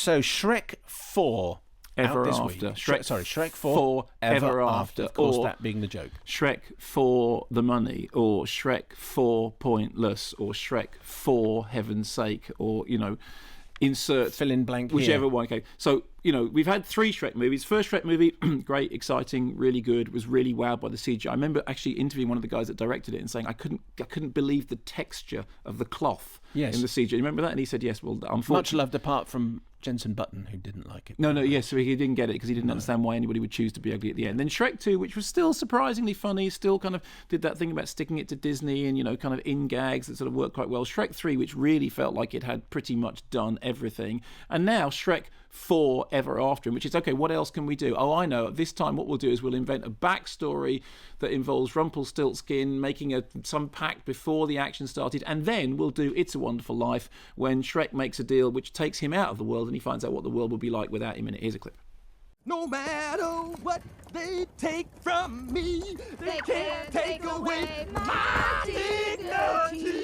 So Shrek 4 Ever out this After. week. Shrek Shrek 4 Ever After. Of course, Or that being the joke. Shrek for the money, or Shrek for pointless, or Shrek for heaven's sake, or, insert Fill in blank whichever here. one. Okay, so we've had 3 Shrek movies. First Shrek movie, great, exciting, really good. Was really wowed by the CGI. I remember actually interviewing one of the guys that directed it and saying I couldn't believe the texture of the cloth in the CGI. You remember that? And he said yes. Well, unfortunately, Much loved apart from Jensen Button, who didn't like it. No, yes, so he didn't get it because he didn't understand why anybody would choose to be ugly at the end. Then Shrek 2, which was still surprisingly funny, still kind of did that thing about sticking it to Disney and, kind of in gags that sort of worked quite well. Shrek 3, which really felt like it had pretty much done everything. And now Shrek 4 Ever After, which is, okay, what else can we do? Oh, I know. This time what we'll do is we'll invent a backstory that involves Rumpelstiltskin making some pact before the action started, and then we'll do It's a Wonderful Life when Shrek makes a deal which takes him out of the world and he finds out what the world will be like without him in it. Here's a clip. No matter what they take from me, they can't take away my dignity.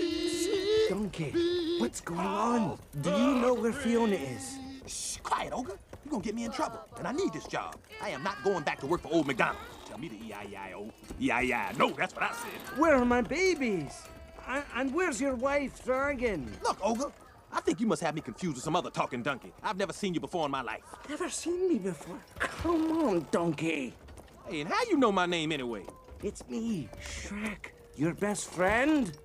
Donkey, what's going on? Do you know where Fiona is? Shh, quiet, Ogre. You're gonna get me in trouble, and I need this job. I am not going back to work for old McDonald. Tell me the E-I-E-I-O. E-I-E-I. No, that's what I said. Where are my babies? And where's your wife, Dragon? Look, Ogre, I think you must have me confused with some other talking donkey. I've never seen you before in my life. Never seen me before. Come on, Donkey. Hey, and how you know my name anyway? It's me, Shrek. Your best friend?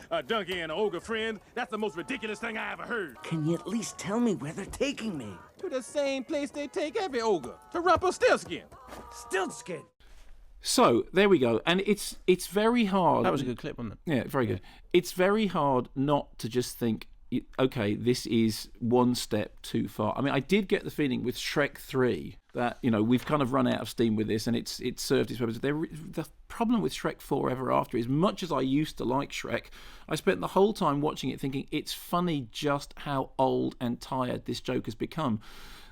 A donkey and an ogre friend? That's the most ridiculous thing I ever heard. Can you at least tell me where they're taking me? To the same place they take every ogre. To Rumpelstiltskin. Stiltskin. So there we go, and it's very hard. That was a good clip, wasn't it? Yeah, very good. It's very hard not to just think, okay, this is one step too far. I mean, I did get the feeling with Shrek 3 that, we've kind of run out of steam with this, and it's served its purpose. The problem with Shrek 4 Ever After is, much as I used to like Shrek, I spent the whole time watching it thinking it's funny just how old and tired this joke has become.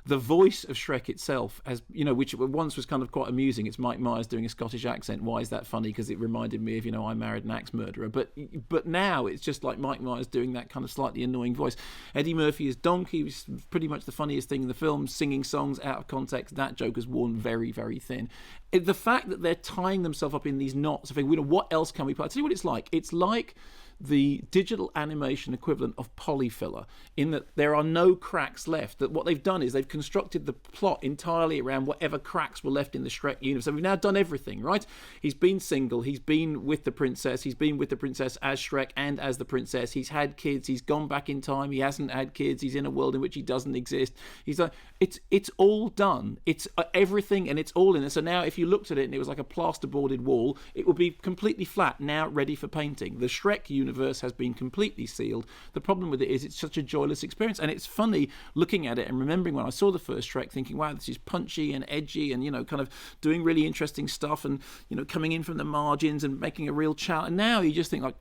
The voice of Shrek itself, which once was kind of quite amusing. It's Mike Myers doing a Scottish accent. Why is that funny? Because it reminded me of, I married an axe murderer. But now it's just like Mike Myers doing that kind of slightly annoying voice. Eddie Murphy is Donkey, which is pretty much the funniest thing in the film, singing songs out of context. That joke has worn very, very thin. The fact that they're tying themselves up in these knots, what else can we put? I'll tell you what it's like. It's like the digital animation equivalent of polyfiller, in that there are no cracks left. That what they've done is they've constructed the plot entirely around whatever cracks were left in the Shrek universe. So we've now done everything, right? He's been single, he's been with the princess as Shrek and as the princess. He's had kids, he's gone back in time, he hasn't had kids, he's in a world in which he doesn't exist. He's like, it's all done. It's everything, and it's all in it. So now if you looked at it and it was like a plasterboarded wall, it would be completely flat, now ready for painting. The Shrek universe has been completely sealed. The problem with it is it's such a joyless experience, and it's funny looking at it and remembering when I saw the first Shrek thinking, wow, this is punchy and edgy and kind of doing really interesting stuff and coming in from the margins and making a real challenge. And now you just think like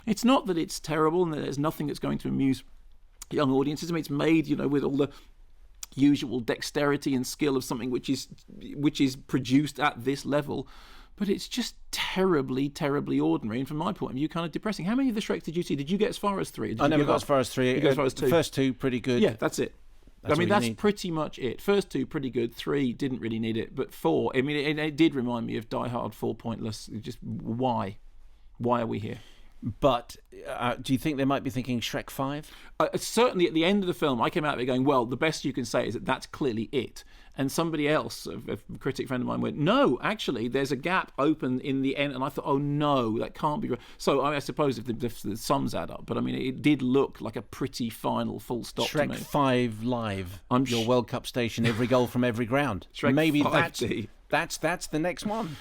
it's not that it's terrible and that there's nothing that's going to amuse young audiences. I mean, it's made with all the usual dexterity and skill of something which is produced at this level. But it's just terribly, terribly ordinary, and from my point of view, kind of depressing. How many of the Shreks did you see? Did you get as far as 3? I never got as far as 3. You got as far as 2? The first 2, pretty good. Yeah, that's it. That's need. pretty much it. First 2, pretty good. 3, didn't really need it. But 4, I mean, it did remind me of Die Hard 4 Pointless. Just why? Why are we here? But do you think they might be thinking Shrek 5? Certainly at the end of the film, I came out of it going, well, the best you can say is that that's clearly it. And somebody else, a critic friend of mine, went, no, actually, there's a gap open in the end. And I thought, oh, no, that can't be right. So I suppose if the sums add up. But, I mean, it did look like a pretty final full stop to me. Shrek 5 Live, your World Cup station, every goal from every ground. Shrek Maybe 5D. that's the next one.